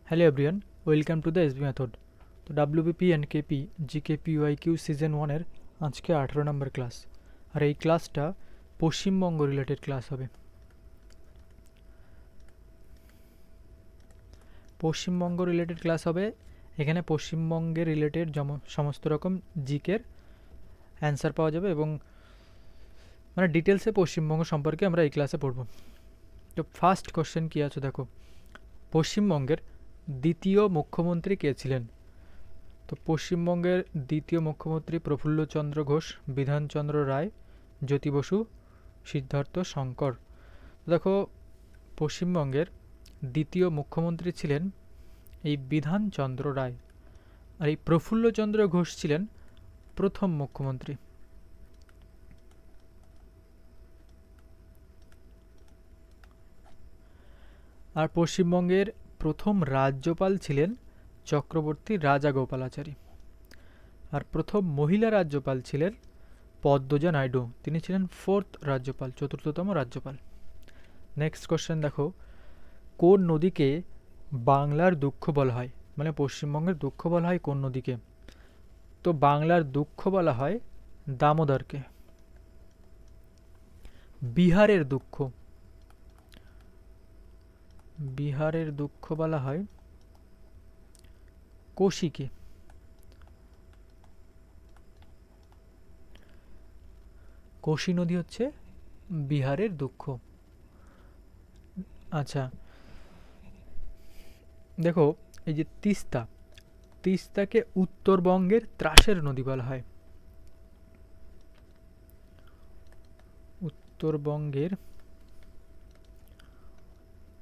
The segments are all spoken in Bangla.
Hello everyone, welcome to the SB method. তো WBP and KP GKPYQ season 1 এর আজকে 18 নম্বর ক্লাস। আর এই ক্লাসটা পশ্চিমবঙ্গ রিলেটেড ক্লাস হবে। পশ্চিমবঙ্গ রিলেটেড ক্লাস হবে। এখানে পশ্চিমবঙ্গের রিলেটেড সমস্ত রকম জিকের অ্যান্সার পাওয়া যাবে এবং মানে ডিটেলসে পশ্চিমবঙ্গ সম্পর্কে আমরা এই ক্লাসে পড়ব। তো ফার্স্ট কোশ্চেন কি আছে দেখো, পশ্চিমবঙ্গের দ্বিতীয় মুখ্যমন্ত্রী কে ছিলেন? তো পশ্চিমবঙ্গের দ্বিতীয় মুখ্যমন্ত্রী প্রফুল্লচন্দ্র ঘোষ, বিধানচন্দ্র রায়, জ্যোতি বসু, সিদ্ধার্থ শঙ্কর। দেখো, পশ্চিমবঙ্গের দ্বিতীয় মুখ্যমন্ত্রী ছিলেন এই বিধানচন্দ্র রায়, আর এই প্রফুল্লচন্দ্র ঘোষ ছিলেন প্রথম মুখ্যমন্ত্রী। আর পশ্চিমবঙ্গের প্রথম রাজ্যপাল ছিলেন চক্রবর্তী রাজাগোপালাচারী। আর প্রথম মহিলা রাজ্যপাল ছিলেন পদ্মজা নাইডু, তিনি ছিলেন ফোর্থ রাজ্যপাল, চতুর্থতম রাজ্যপাল। নেক্সট কোশ্চেন দেখো, কোন নদীকে বাংলার দুঃখ বলা হয়? মানে পশ্চিমবঙ্গের দুঃখ বলা হয় কোন নদীকে? তো বাংলার দুঃখ বলা হয় দামোদরকে। বিহারের দুঃখ, বিহারের দুঃখ বলা হয় কোশিকে। কোশি নদী হচ্ছে বিহারের দুঃখ। আচ্ছা দেখো, এই যে তিস্তা, তিস্তাকে উত্তরবঙ্গের ত্রাসের নদী বলা হয়। উত্তরবঙ্গের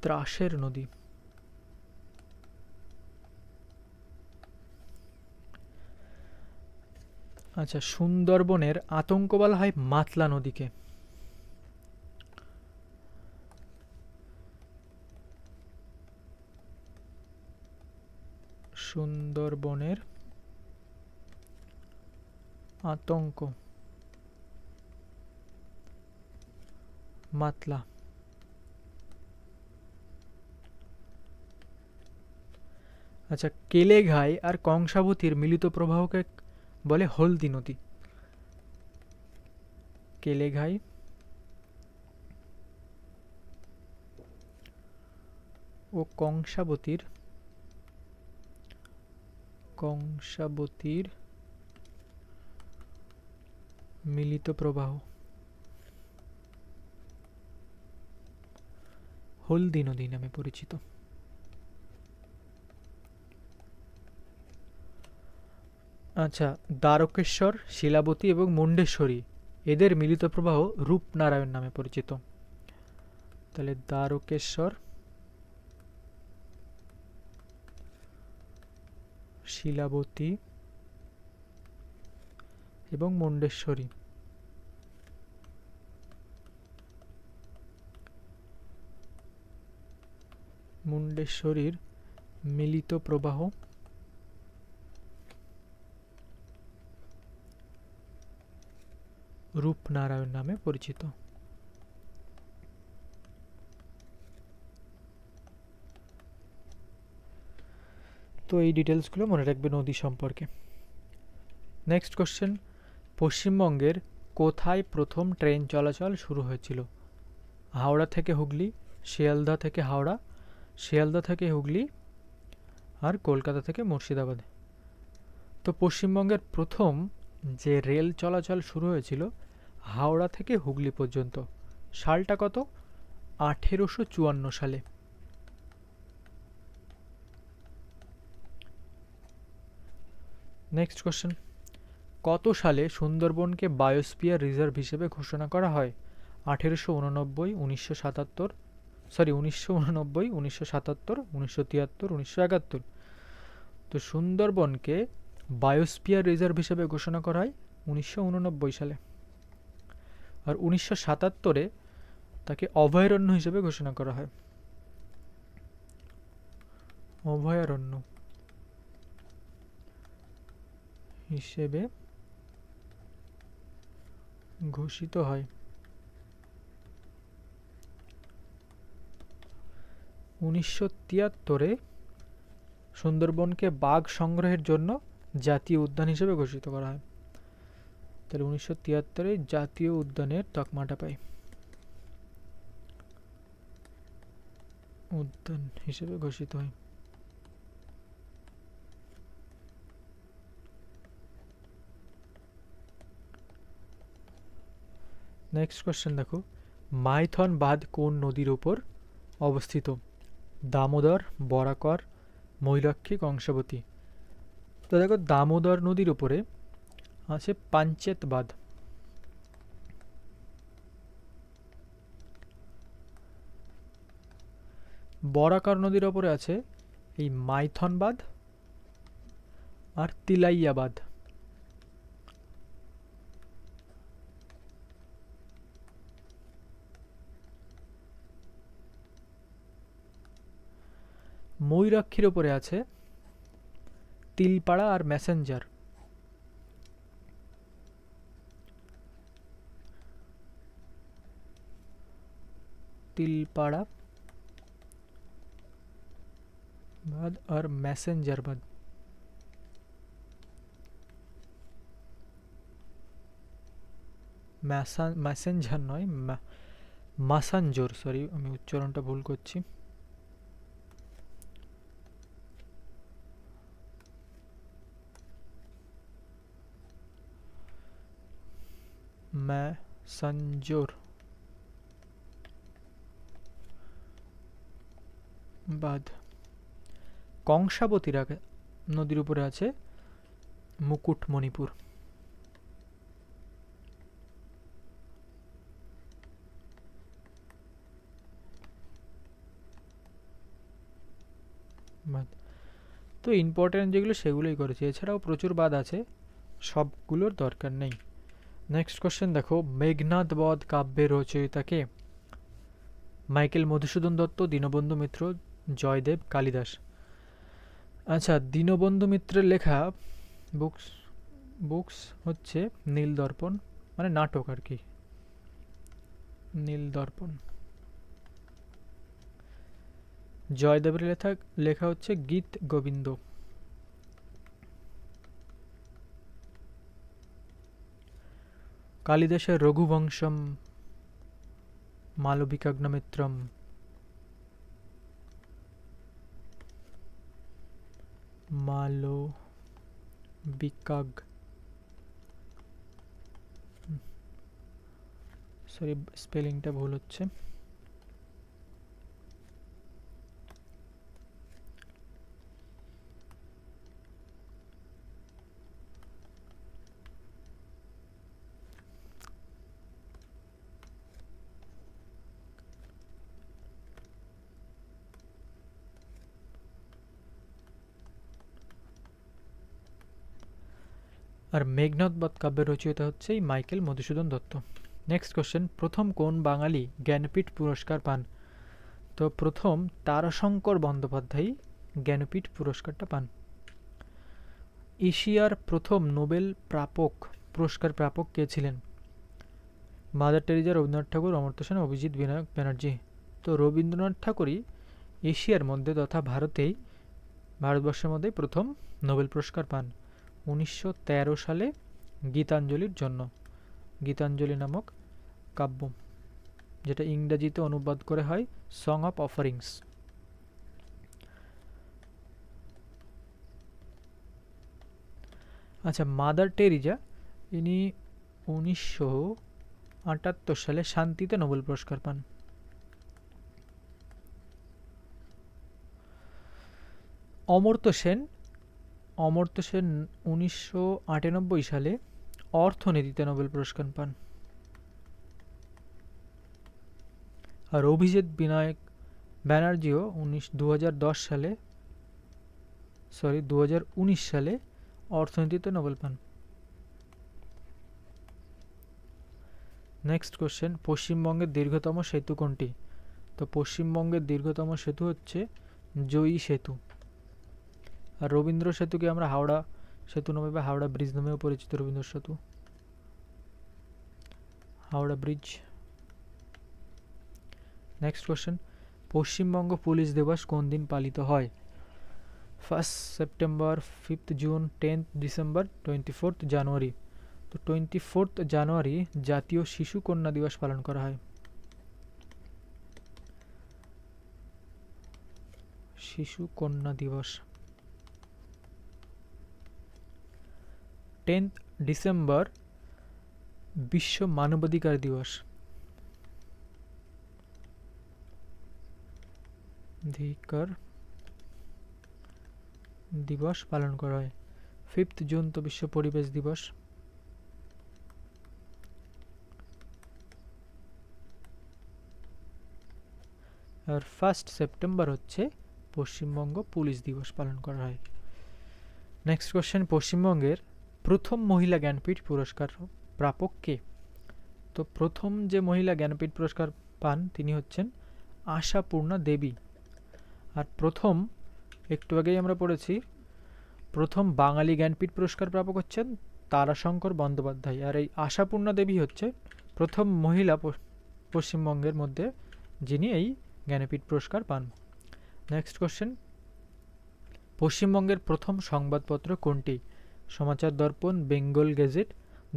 ত্রাসের নদী। আচ্ছা, সুন্দরবনের আতঙ্ক বলা হয় মাতলা নদীকে। সুন্দরবনের আতঙ্ক মাতলা। আচ্ছা, কেলেঘাই আর কংসাবতীর মিলিত প্রবাহকে বলে হলদি নদী। কেলেঘাই ও কংসাবতীর মিলিত প্রবাহ হলদি নদী নামে পরিচিত। আচ্ছা, দ্বারকেশ্বর, শিলাবতী এবং মুন্ডেশ্বরী এদের মিলিত প্রবাহ রূপনারায়ণ নামে পরিচিত। তাহলে দ্বারকেশ্বর, শিলাবতী এবং মুন্ডেশ্বরী মুন্ডেশ্বরীর মিলিত প্রবাহ রূপনারায়ণ নামে পরিচিত। তো এই ডিটেলসগুলো মনে রাখবে নদী সম্পর্কে। নেক্সট কোশ্চেন, পশ্চিমবঙ্গের কোথায় প্রথম ট্রেন চলাচল শুরু হয়েছিল? হাওড়া থেকে হুগলি, শিয়ালদা থেকে হাওড়া, শিয়ালদা থেকে হুগলি, আর কলকাতা থেকে মুর্শিদাবাদ। তো পশ্চিমবঙ্গের প্রথম যে রেল চলাচল শুরু হয়েছিল হাওড়া থেকে হুগলি পর্যন্ত, সালটা কত? 1854 সালে। নেক্সট কোশ্চেন, কত সালে সুন্দরবনকে বায়োস্ফিয়ার রিজার্ভ হিসেবে ঘোষণা করা হয়? 1889, 1977, 1989, 1977, 1973, 1971। তো সুন্দরবনকে বায়োস্ফিয়ার রিজার্ভ হিসেবে ঘোষণা করা হয় 1989 সালে। আর 1977-এ তাকে অভয়ারণ্য হিসেবে ঘোষণা করা হয়। অভয়ারণ্য হিসেবে ঘোষিত হয়। 1973-এ সুন্দরবনকে বাঘ সংগ্রহের জন্য জাতীয় উদ্যান হিসেবে ঘোষিত করা হয়? তাহলে 1973-এ জাতীয় উদ্যানের তকমাটা পাই, উদ্যান হিসেবে ঘোষিত হয়। নেক্সট কোশ্চেন দেখো, মাইথন বাঁধ কোন নদীর উপর অবস্থিত? দামোদর, বরাকর, ময়ূরাক্ষী, কংসাবতী। তো দেখো দামোদর নদীর উপরে আছে পাঞ্চেত বাঁধ। বরাকর নদীর উপরে আছে এই মাইথন বাঁধ আর তিলাইয়া বাঁধ। ময়ূরাক্ষীর উপরে আছে তিলপাড়া আর মেসেঞ্জার। তিলপাড়া বাঁধ আর মেসেঞ্জার বাঁধ। মেসেঞ্জার নয়, মাসাঞ্জোর, সরি আমি উচ্চারণটা ভুল করছি। মেসাঞ্জোর বাঁধ। কংসাবতী নদীর উপরে আছে মুকুটমণিপুর। বাঁধ তো ইম্পর্টেন্ট যেগুলো সেগুলোই করেছি, এছাড়াও প্রচুর বাঁধ আছে, সবগুলোর দরকার নেই। নেক্সট কোশ্চেন দেখো, মেঘনাদ বধ কাব্যের রচয়িতা কে? মাইকেল মধুসূদন দত্ত, দীনবন্ধু মিত্র, জয়দেব, কালিদাস। আচ্ছা, দীনবন্ধু মিত্রের লেখা বুকস হচ্ছে নীল দর্পণ, মানে নাটক আর কি, নীল দর্পণ। জয়দেবের লেখা হচ্ছে গীত গোবিন্দ। কালিদাসের রঘুবংশম, মালবিকাগ্নিমিত্রম, মালবিকাগ, সরি স্পেলিংটা ভুল হচ্ছে। আর মেঘনাদ বধ কাব্যের রচয়িতা হচ্ছে Michael Madhusudan Dutta. Next question, প্রথম কোন বাঙালি জ্ঞানপীঠ পুরস্কার পান? তো প্রথম তারাশঙ্কর বন্দ্যোপাধ্যায় জ্ঞানপীঠ পুরস্কারটা পান। এশিয়ার প্রথম নোবেল পুরস্কার প্রাপক কে ছিলেন? মাদার টেরিজা, রবীন্দ্রনাথ ঠাকুর, অমর্ত্য সেন, অভিজিৎ বিনায়ক ব্যানার্জি। তো রবীন্দ্রনাথ ঠাকুরই এশিয়ার মধ্যে তথা ভারতবর্ষের মধ্যেই প্রথম নোবেল পুরস্কার পান 1913 সালে গীতাঞ্জলির জন্য। গীতাঞ্জলি নামক কাব্য, যেটা ইংরেজিতে অনুবাদ করে হয় সং অফ অফারিংস। আচ্ছা, মাদার টেরিজা ইনি 1978 সালে শান্তিতে নোবেল পুরস্কার পান। অমর্ত্য সেন 1998 সালে অর্থনীতিতে নোবেল পুরস্কার পান। আর অভিজিৎ বিনায়ক ব্যানার্জিও 2019 সালে অর্থনীতিতে নোবেল পান। নেক্সট কোশ্চেন, পশ্চিমবঙ্গের দীর্ঘতম সেতু কোনটি? তো পশ্চিমবঙ্গের দীর্ঘতম সেতু হচ্ছে জয়ী সেতু। আর রবীন্দ্র সেতুকে আমরা হাওড়া সেতু নামে বা হাওড়া ব্রিজ নামেও পরিচিত। রবীন্দ্র সেতু, Howrah bridge. Next question, Paschimbanga police দিবস কোন দিন পালিত হয়? 1 সেপ্টেম্বর, 5 জুন, 10 ডিসেম্বর, 24 জানুয়ারি। তো 24 জানুয়ারি জাতীয় শিশু কন্যা দিবস পালন করা হয়। শিশু কন্যা দিবস। 10 ডিসেম্বর বিশ্ব মানবাধিকার দিবস। অধিকার দিবস পালন করা হয়। 5 জুন তো বিশ্ব পরিবেশ দিবস। আর 1 সেপ্টেম্বর হচ্ছে পশ্চিমবঙ্গ পুলিশ দিবস পালন করা হয়। নেক্সট কোশ্চেন, পশ্চিমবঙ্গের প্রথম মহিলা জ্ঞানপীঠ পুরস্কার প্রাপক কে? তো প্রথম যে মহিলা জ্ঞানপীঠ পুরস্কার পান তিনি হচ্ছেন আশাপূর্ণা দেবী। আর প্রথম, একটু আগেই আমরা পড়েছি, প্রথম বাঙালি জ্ঞানপীঠ পুরস্কার প্রাপক হচ্ছেন তারাশঙ্কর বন্দ্যোপাধ্যায়। আর এই আশাপূর্ণা দেবী হচ্ছে প্রথম মহিলা পশ্চিমবঙ্গের মধ্যে যিনি এই জ্ঞানপীঠ পুরস্কার পান। নেক্সট কোশ্চেন, পশ্চিমবঙ্গের প্রথম সংবাদপত্র কোনটি? সমাচার দর্পণ, বেঙ্গল গেজেট,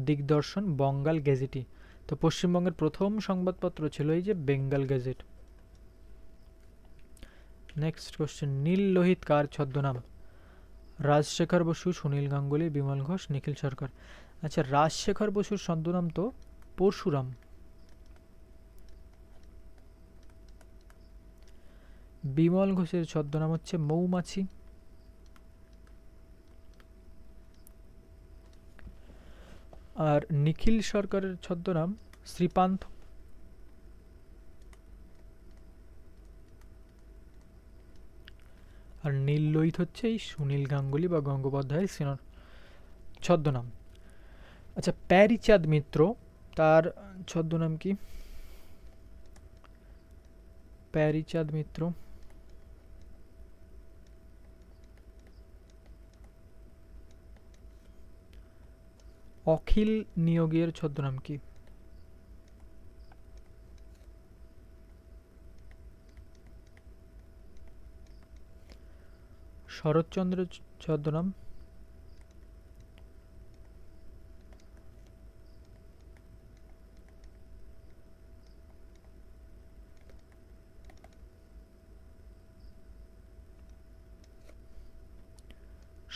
দিগদর্শন, বঙ্গাল গেজেটি। তো পশ্চিমবঙ্গের প্রথম সংবাদপত্র ছিল এই যে বেঙ্গল গেজেট। নেক্সট কোশ্চেন, নীল লোহিত কার ছদ্মনাম? রাজশেখর বসু, সুনীল গাঙ্গুলি, বিমল ঘোষ, নিখিল সরকার। আচ্ছা, রাজশেখর বসুর ছদ্মনাম তো পরশুরাম। বিমল ঘোষের ছদ্মনাম হচ্ছে মৌমাছি। আর নিখিল সরকারের ছদ্মনাম শ্রীপান্থ। আর নীল লোহিত হচ্ছে এই সুনীল গাঙ্গুলি বা গঙ্গোপাধ্যায়ের ছদ্মনাম। আচ্ছা, প্যারীচাঁদ মিত্র, তার ছদ্মনাম কি? প্যারীচাঁদ মিত্র। অখিল নিয়োগের ছদ্মনাম কি? শরৎচন্দ্রের ছদ্মনাম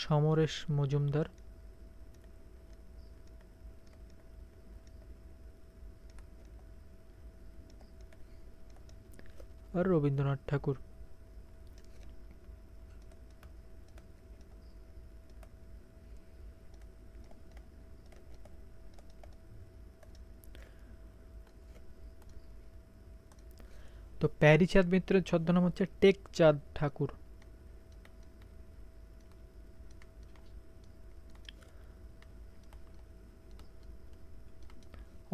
সমরেশ মজুমদার। আর রবীন্দ্রনাথ ঠাকুর। তো প্যারীচাঁদ মিত্রের ছদ্মনাম হচ্ছে টেকচাঁদ ঠাকুর।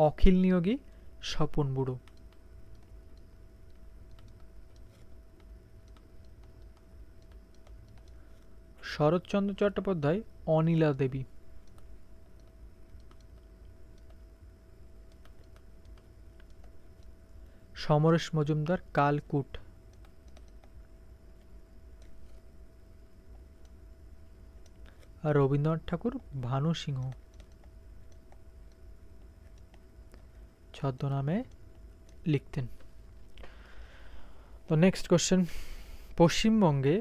অখিল নিয়োগী স্বপন বুড়ো। শরৎচন্দ্র চট্টোপাধ্যায় অনিলা দেবী। সমরেশ মজুমদার কালকুট। আর রবীন্দ্রনাথ ঠাকুর ভানু সিংহ ছদ্মনামে লিখতেন। তো নেক্সট কোশ্চেন, পশ্চিমবঙ্গে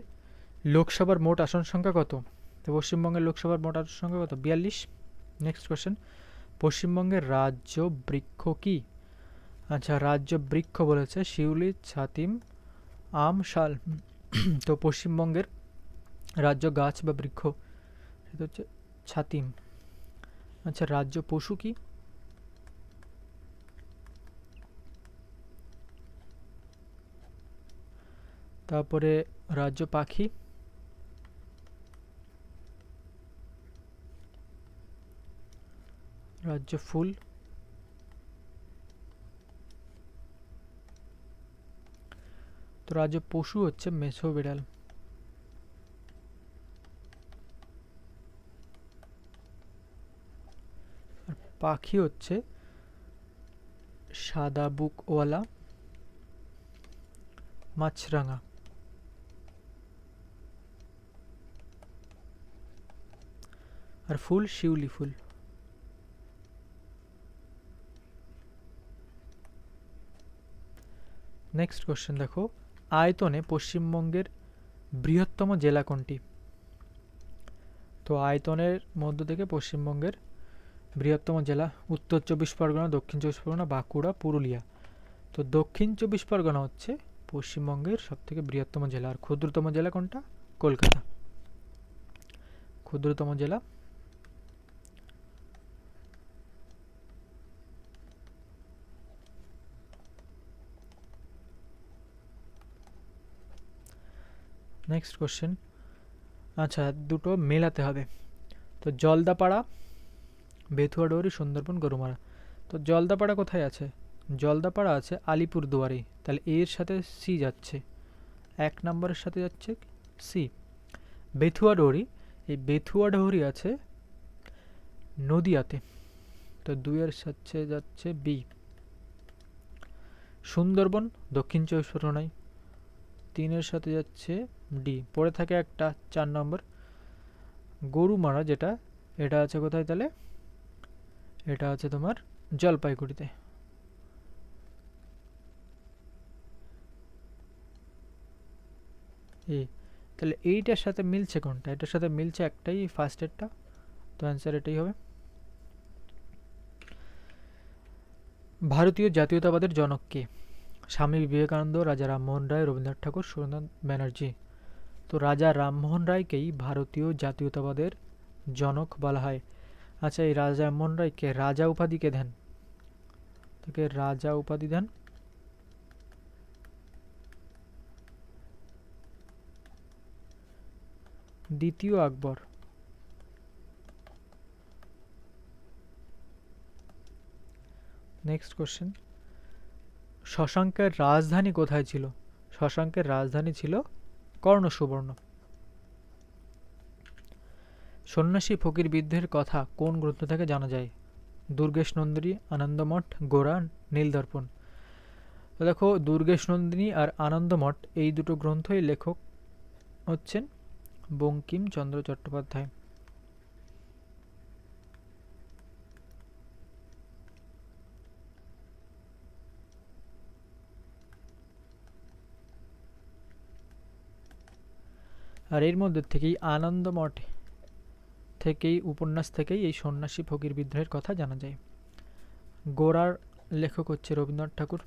লোকসভার মোট আসন সংখ্যা কত? তো পশ্চিমবঙ্গের লোকসভার মোট আসন সংখ্যা কত? 42। নেক্সট কোশ্চেন, পশ্চিমবঙ্গের রাজ্য বৃক্ষ কি? আচ্ছা, রাজ্য বৃক্ষ বলেছে শিউলি, ছাতিম, আম, শাল। তো পশ্চিমবঙ্গের রাজ্য গাছ বা বৃক্ষ সেটা হচ্ছে ছাতিম। আচ্ছা, রাজ্য পশু কি? তারপরে রাজ্য পাখি, রাজ্য ফুল, তো রাজ্য পশু হচ্ছে মেছো বিড়াল। আর পাখি হচ্ছে সাদা বুকওয়ালা মাছরাঙা। আর ফুল শিউলি ফুল। নেক্সট কোশ্চেন দেখো, আয়তনে পশ্চিমবঙ্গের বৃহত্তম জেলা কোনটি? তো আয়তনের মধ্য থেকে পশ্চিমবঙ্গের বৃহত্তম জেলা উত্তর 24 পরগনা, দক্ষিণ 24 পরগনা, বাঁকুড়া, পুরুলিয়া। তো দক্ষিণ 24 পরগনা হচ্ছে পশ্চিমবঙ্গের সবথেকে বৃহত্তম জেলা। আর ক্ষুদ্রতম জেলা কোনটা? কলকাতা ক্ষুদ্রতম জেলা। নেক্সট কোশ্চেন, আচ্ছা দুটো মেলাতে হবে। তো জলদাপাড়া, বেথুয়াডোহরি, সুন্দরবন, গরুমারা। তো জলদাপাড়া কোথায় আছে? জলদাপাড়া আছে আলিপুরদুয়ারে, তাহলে এর সাথে সি যাচ্ছে, 1 নম্বরের সাথে যাচ্ছে সি। বেথুয়াডোহরি, এই বেথুয়াডোহরি আছে নদিয়াতে, তো 2 এর সাথে যাচ্ছে বি। সুন্দরবন দক্ষিণ 24 পরগনায়, 3 এর সাথে যাচ্ছে ডি। পড়ে থাকে একটা 4 নম্বর গরুমারা, যেটা এটা আছে কোথায় তাহলে? এটা আছে তোমার জলপাইগুড়িতে। এই তাহলে এইটার সাথে মিলছে কোনটা? এটার সাথে মিলছে একটাই, ফার্স্ট এরটা, তো অ্যান্সার এটাই হবে। ভারতীয় জাতীয়তাবাদের জনক কে? স্বামী বিবেকানন্দ, রাজা রামমোহন রায়, রবীন্দ্রনাথ ঠাকুর, সুরেন্দ্রনাথ ব্যানার্জি। তো রাজা রামমোহন রায়কেই ভারতীয় জাতীয়তাবাদের জনক বলা হয়। আচ্ছা, এই রাজা রামমোহন রায়কে রাজা উপাধি কে দেন? তাকে রাজা উপাধি দেন দ্বিতীয় আকবর। নেক্সট কোশ্চেন, শশাঙ্কের রাজধানী কোথায় ছিল? শশাঙ্কের রাজধানী ছিল কর্ণসুবর্ণ। সন্ন্যাসী ফকির বিদ্রোহের কথা কোন গ্রন্থ থেকে জানা যায়? দুর্গেশ নন্দিনী, আনন্দমঠ, গোরা, নীলদর্পণ। তো দেখো, দুর্গেশ নন্দিনী আর আনন্দমঠ এই দুটো গ্রন্থই লেখক হচ্ছেন বঙ্কিমচন্দ্র চট্টোপাধ্যায়। আর এর মধ্যে থেকেই আনন্দমঠ থেকেই, উপন্যাস থেকেই এই সন্ন্যাসী ফকির বিদ্রোহের কথা জানা যায়। গোরার লেখক হচ্ছে রবীন্দ্রনাথ ঠাকুর।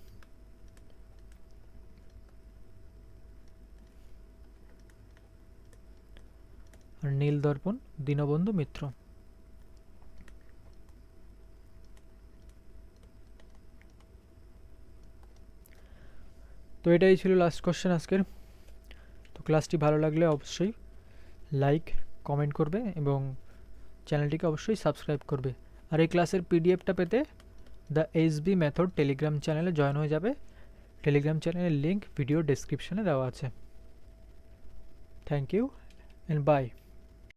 আর নীলদর্পণ দীনবন্ধু মিত্র। তো এটাই ছিল লাস্ট কোশ্চেন আজকের। তো ক্লাসটি ভালো লাগলে অবশ্যই লাইক কমেন্ট করবে এবং চ্যানেলটিকে অবশ্যই সাবস্ক্রাইব করবে। আর এই ক্লাসের পিডিএফটা পেতে দ্য এসবি মেথড টেলিগ্রাম চ্যানেলে জয়েন হয়ে যাবে। টেলিগ্রাম চ্যানেলের লিঙ্ক ভিডিও ডেসক্রিপশনে দেওয়া আছে। Thank you and by.